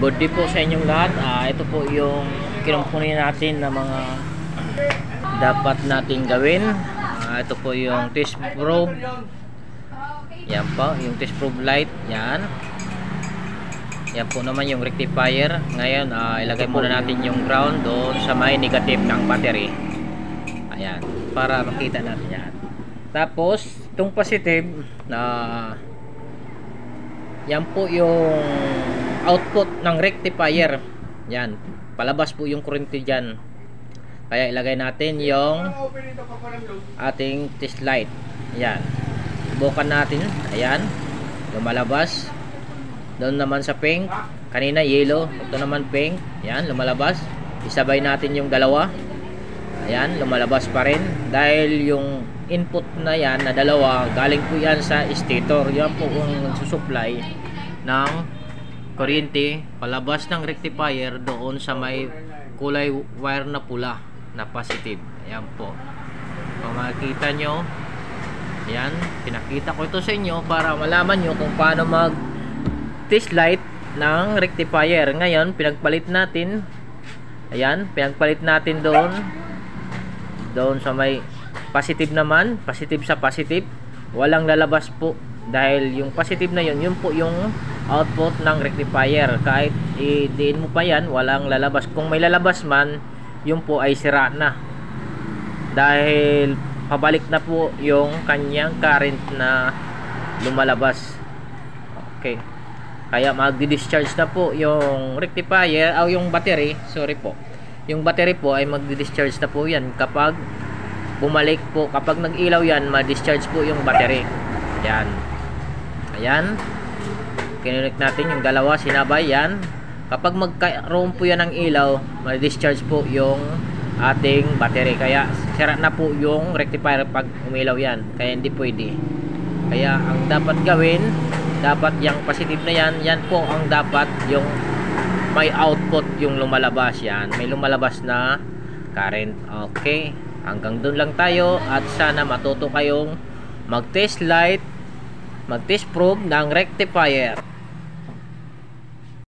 Good day po sa inyong lahat. Ito po yung kinumpunin natin na mga dapat natin gawin. Ito po yung test probe. Yan po, yung test probe light. Yan. Yan po naman yung rectifier. Ngayon, ilagay muna natin yung ground doon sa may negative ng battery. Ayan, para makita natin yan. Tapos, itong positive yan po yung output ng rectifier. Yan, palabas po yung kurente dyan. Kaya ilagay natin yung ating test light. Yan, bukan natin. Ayan, lumalabas. Doon naman sa pink, kanina yellow, ito naman pink. Yan, lumalabas. Isabay natin yung dalawa. Ayan, lumalabas pa rin. Dahil yung input na yan na dalawa, galing po yan sa stator. Yan po kung nagsusupply ng kuryente palabas ng rectifier doon sa may kulay wire na pula na positive. Ayan po, kung makikita nyo, ayan, pinakita ko ito sa inyo para malaman nyo kung paano mag test light ng rectifier. Ngayon pinagpalit natin. Ayan, pinagpalit natin doon sa may positive naman, positive sa positive, walang lalabas po dahil yung positive na yun po yung output ng rectifier. Kahit i-diin mo pa yan, walang lalabas. Kung may lalabas man, yun po ay sira na dahil pabalik na po yung kanyang current na lumalabas. Okay, kaya magdi-discharge na po yung rectifier o yung battery. Sorry po, yung battery po ay magdi-discharge na po yan kapag bumalik po. Kapag nag-ilaw yan, ma-discharge po yung battery. Yan. Ayan, kinonect natin yung dalawa, sinabay yan. Kapag magkaroon po yan ng ilaw, ma-discharge po yung ating battery. Kaya sira na po yung rectifier pag umilaw yan. Kaya hindi pwede. Kaya ang dapat gawin, dapat yung positive na yan, yan po ang dapat yung may output, yung lumalabas. Yan, may lumalabas na current. Okay, hanggang doon lang tayo at sana matuto kayong mag-test light, mag-test probe ng rectifier.